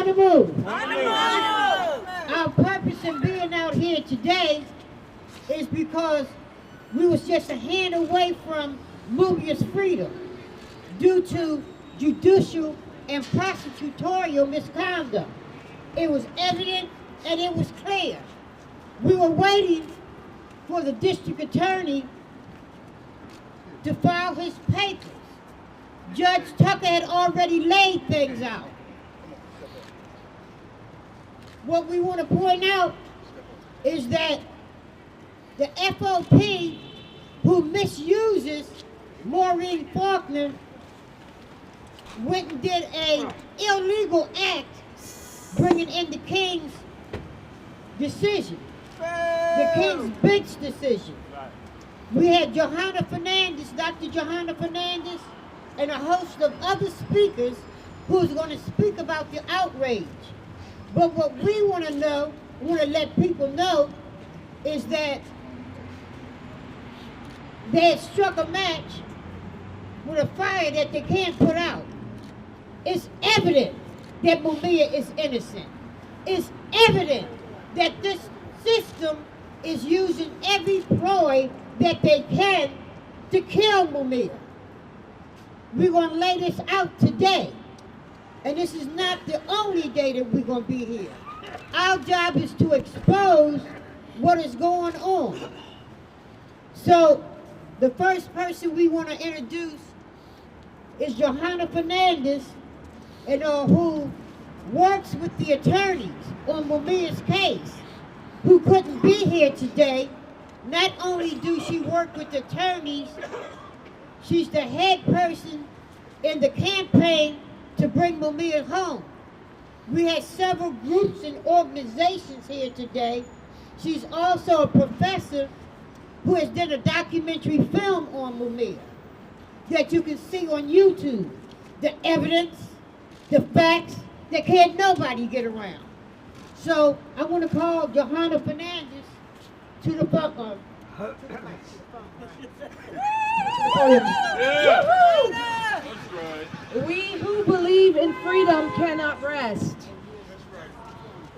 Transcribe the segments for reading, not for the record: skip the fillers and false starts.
on the move. On the move. Our purpose in being out here today is because we was just a hand away from Mumia's freedom due to judicial and prosecutorial misconduct. It was evident and it was clear. We were waiting for the district attorney to file his papers. Judge Tucker had already laid things out. What we want to point out is that the FOP who misuses Maureen Faulkner went and did an illegal act bringing in the King's decision, the King's bench decision. We had Johanna Fernandez, Dr. Johanna Fernandez, and a host of other speakers who's going to speak about the outrage. But what we want to know, want to let people know, is that they had struck a match with a fire that they can't put out. It's evident that Mumia is innocent. It's evident that this system is using every ploy that they can to kill Mumia. We're going to lay this out today. And this is not the only day that we're going to be here. Our job is to expose what is going on. So the first person we want to introduce is Johanna Fernandez, who works with the attorneys on Mumia's case, who couldn't be here today. Not only do she work with attorneys, she's the head person in the campaign to bring Mumia home. We had several groups and organizations here today. She's also a professor who has done a documentary film on Mumia that you can see on YouTube. The evidence, the facts that can't nobody get around. So I want to call Johanna Fernandez to the phone. We who believe in freedom cannot rest.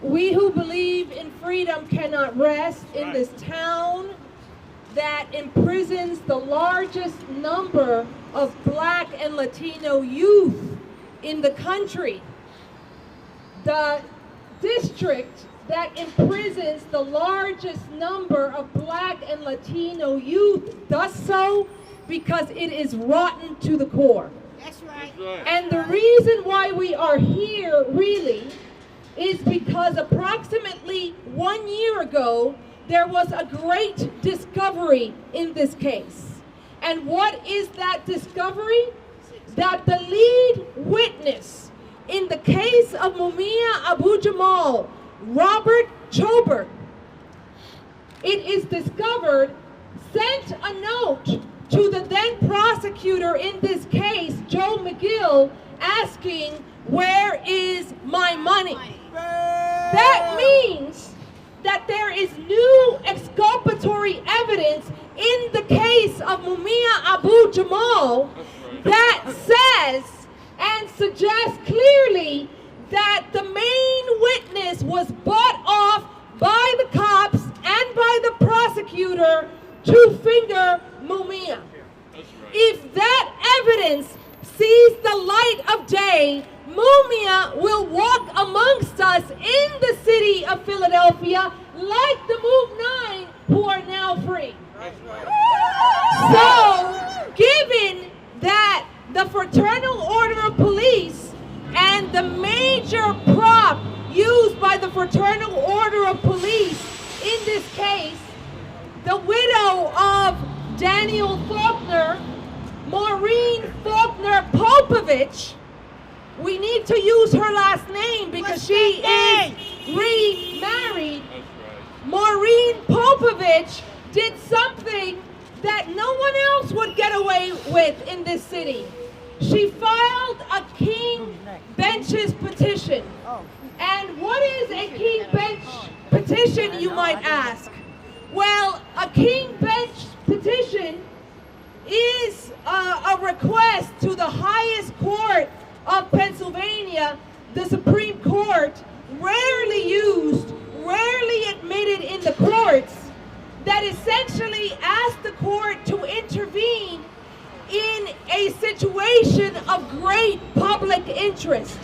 We who believe in freedom cannot rest in this town that imprisons the largest number of Black and Latino youth in the country. The district that imprisons the largest number of Black and Latino youth does so because it is rotten to the core. That's right. And the reason why we are here really is because approximately 1 year ago, there was a great discovery in this case. And what is that discovery? That the lead witness in the case of Mumia Abu-Jamal, Robert Chobert, it is discovered, sent a note to the then prosecutor in this case, Joe McGill, asking, "Where is my money?" That means that there is new exculpatory evidence in the case of Mumia Abu-Jamal that says and suggests clearly that the main witness was bought off by the cops and by the prosecutor to finger Mumia. If that evidence sees the light of day, Mumia will walk amongst us in the city of Philadelphia like the Move 9 who are now free. So, given that the Fraternal Order of Police and the major prop used by the Fraternal Order of Police in this case, the widow of Daniel Faulkner, Maureen Faulkner Popovich, we need to use her last name because she is remarried. Maureen Popovich did something that no one else would get away with in this city. She filed a King Bench's petition. And what is a King Bench petition, you might ask? Well, a King Bench petition is a request to the highest court of Pennsylvania, the Supreme Court, rarely used, rarely admitted in the courts, that essentially asked the court to intervene in a situation of great public interest.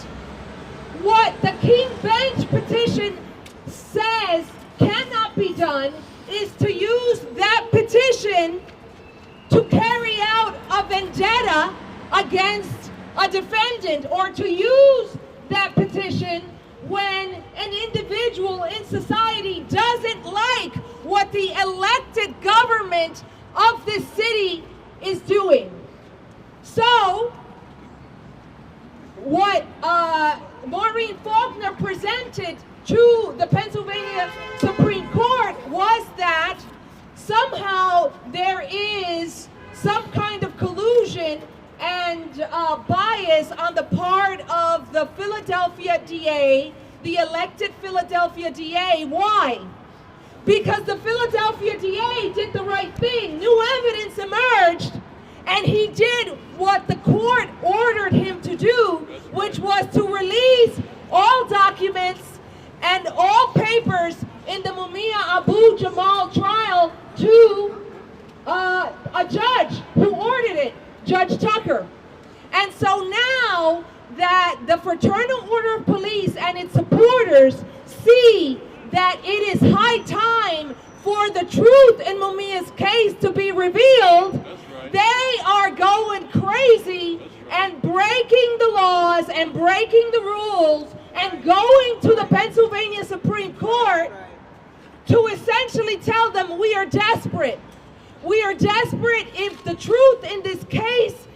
What the King Bench petition says cannot be done is to use that petition to carry out a vendetta against a defendant, or to use that petition when an individual in society doesn't like what the elected government of this city is doing. So, what Maureen Faulkner presented to the Pennsylvania Supreme Court was that somehow there is some kind of collusion and bias on the part of the Philadelphia DA, the elected Philadelphia DA. Why? Because the Philadelphia DA did the right thing. New evidence emerged, and he did what the court ordered him to do, which was to release all documents and all papers in the Mumia Abu-Jamal trial to a judge who ordered it, Judge Tucker. And so now that the Fraternal Order of Police and its supporters see that it is high time for the truth in Mumia's case to be revealed, they are going crazy and breaking the laws and breaking the rules and going to the Pennsylvania Supreme Court to essentially tell them, we are desperate. We are desperate. If the truth in this case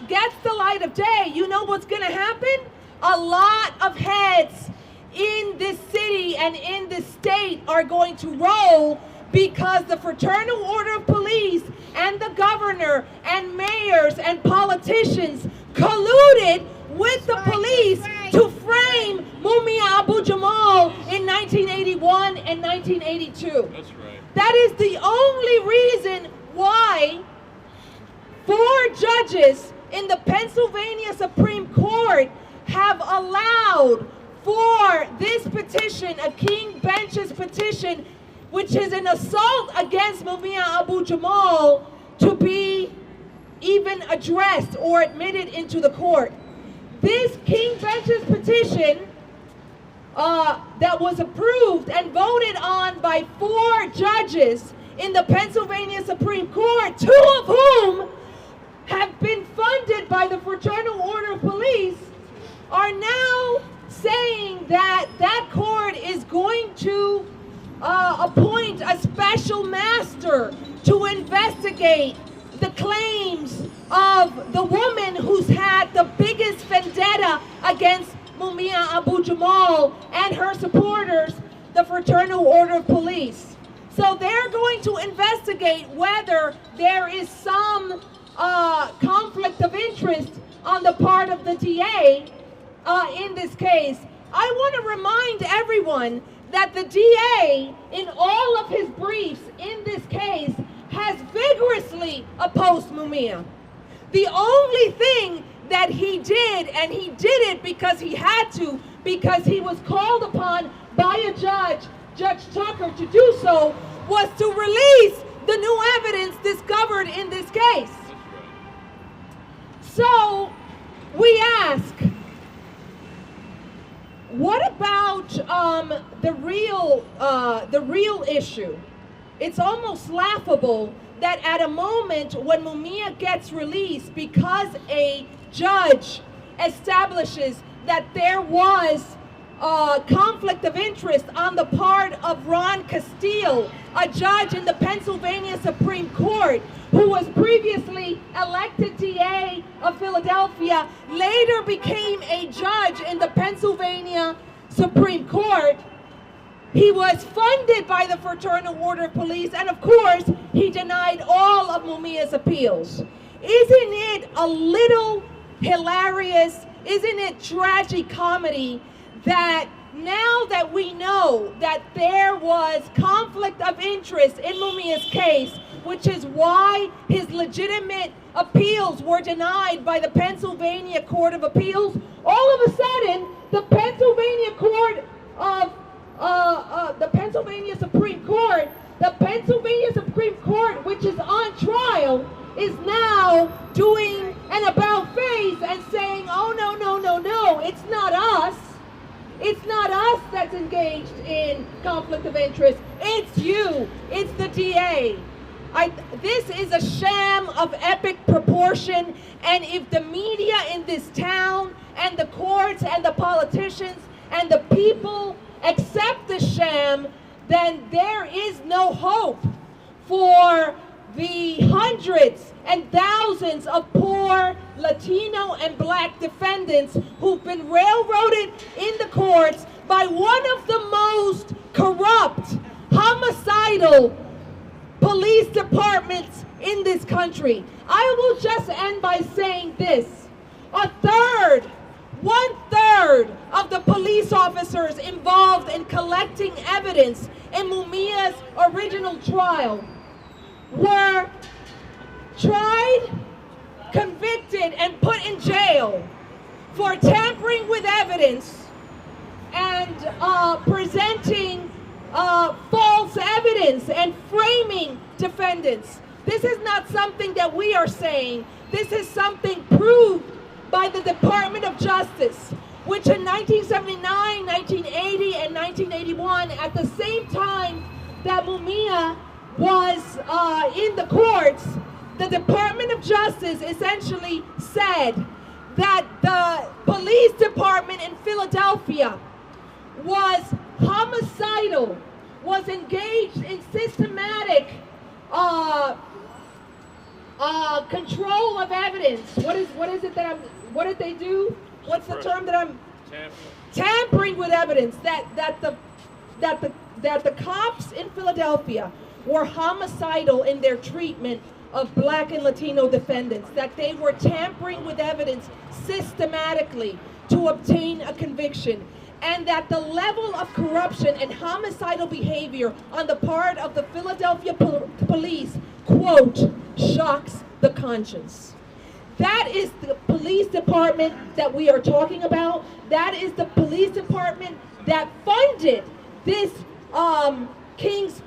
gets the light of day, you know what's going to happen? A lot of heads in this city and in this state are going to roll, because the Fraternal Order of Police and the governor and mayors and politicians colluded with the police to frame Mumia Abu-Jamal in 1981 and 1982. That's right. That is the only reason why 4 judges in the Pennsylvania Supreme Court have allowed for this petition, a King Bench's petition, which is an assault against Mumia Abu-Jamal, to be even addressed or admitted into the court. This King Bench's petition that was approved and voted on by 4 judges in the Pennsylvania Supreme Court, 2 of whom have been funded by the Fraternal Order of Police, are now saying that that court is going to appoint a special master to investigate the claims of the woman who's had the biggest vendetta against Mumia Abu-Jamal and her supporters, the Fraternal Order of Police. So they're going to investigate whether there is some conflict of interest on the part of the DA in this case. I want to remind everyone that the DA, in all of his briefs in this case, has vigorously opposed Mumia. The only thing that he did, and he did it because he had to, because he was called upon by a judge, Judge Tucker, to do so, was to release the new evidence discovered in this case. So we ask, what about the real issue? It's almost laughable that at a moment when Mumia gets released, because a judge establishes that there was conflict of interest on the part of Ron Castille, a judge in the Pennsylvania Supreme Court, who was previously elected DA of Philadelphia, later became a judge in the Pennsylvania Supreme Court. He was funded by the Fraternal Order of Police, and of course, he denied all of Mumia's appeals. Isn't it a little hilarious? Isn't it tragicomedy that now that we know that there was conflict of interest in Mumia's case, which is why his legitimate appeals were denied by the Pennsylvania Court of Appeals, all of a It's not us that's engaged in conflict of interest. It's you. It's the DA. This is a sham of epic proportion, and if the media in this town and the courts and the politicians and the people accept the sham, then there is no hope for the hundreds and thousands of poor Latino and Black defendants who've been railroaded in the courts by one of the most corrupt, homicidal police departments in this country. I will just end by saying this. One-third of the police officers involved in collecting evidence in Mumia's original trial were tried, convicted, and put in jail for tampering with evidence and presenting false evidence and framing defendants. This is not something that we are saying. This is something proved by the Department of Justice, which in 1979, 1980, and 1981, at the same time that Mumia was in the courts, the Department of Justice essentially said that the police department in Philadelphia was homicidal, was engaged in systematic control of evidence. What did they do? What's the term that I'm tampering with evidence? That the cops in Philadelphia were homicidal in their treatment of Black and Latino defendants, that they were tampering with evidence systematically to obtain a conviction, and that the level of corruption and homicidal behavior on the part of the Philadelphia police, quote, shocks the conscience. That is the police department that we are talking about. That is the police department that funded this King's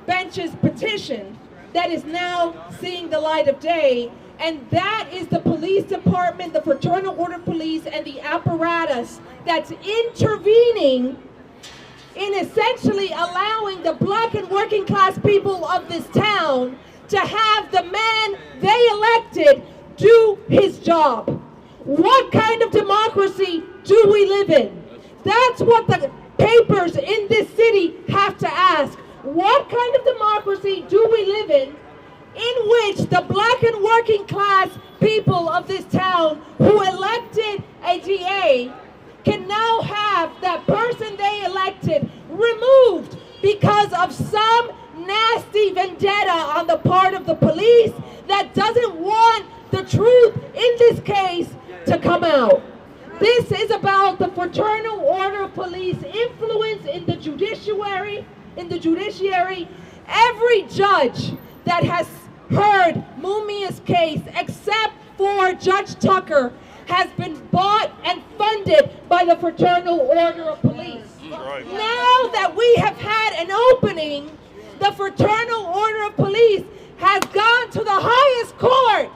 Bench's petition that is now seeing the light of day. And that is the police department, the Fraternal Order of Police, and the apparatus that's intervening in essentially allowing the Black and working class people of this town to have the man they elected do his job. What kind of democracy do we live in? That's what the papers in this city have to ask. What kind of democracy do we live in which the Black and working class people of this town who elected a DA can now have that person they elected removed because of some nasty vendetta on the part of the police that doesn't want the truth in this case to come out? This is about the Fraternal Order of Police influence in the judiciary. Every judge that has heard Mumia's case, except for Judge Tucker, has been bought and funded by the Fraternal Order of Police. Right. Now that we have had an opening, the Fraternal Order of Police has gone to the highest court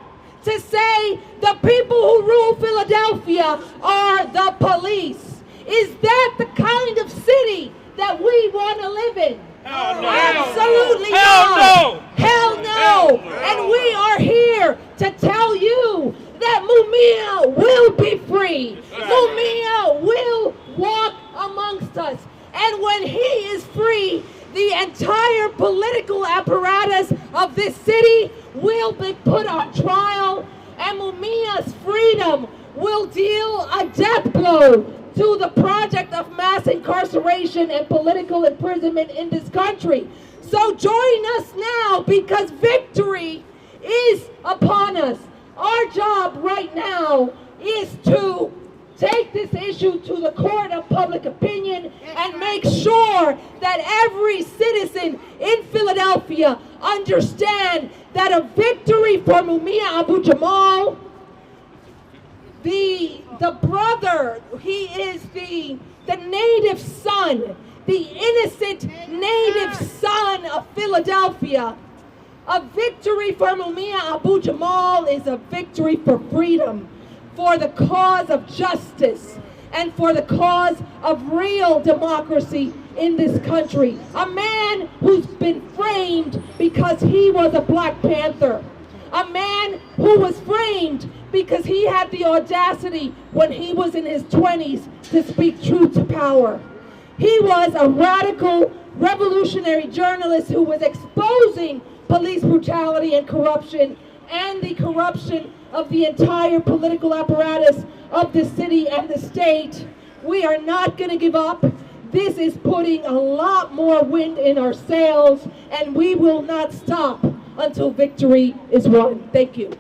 to say the people who rule Philadelphia are the police. Is that the kind of city that we want to live in? Hell no. Absolutely Hell not. no. Hell no. Hell no. And we are here to tell you that Mumia will be free. Mumia will walk amongst us. And when he is free, the entire political apparatus of this city will be put on trial, and Mumia's freedom will deal a death blow to the project of mass incarceration and political imprisonment in this country. So join us now, because victory is upon us. Our job right now is to take this issue to the court of public opinion and make sure that every citizen in Philadelphia understand that a victory for Mumia Abu-Jamal, the brother, he is the native son, the innocent native son of Philadelphia. A victory for Mumia Abu-Jamal is a victory for freedom, for the cause of justice, and for the cause of real democracy in this country. A man who's been framed because he was a Black Panther. A man who was framed because he had the audacity when he was in his 20s to speak truth to power. He was a radical, revolutionary journalist who was exposing police brutality and corruption, and the corruption of the entire political apparatus of the city and the state. We are not going to give up. This is putting a lot more wind in our sails, and we will not stop until victory is won. Thank you.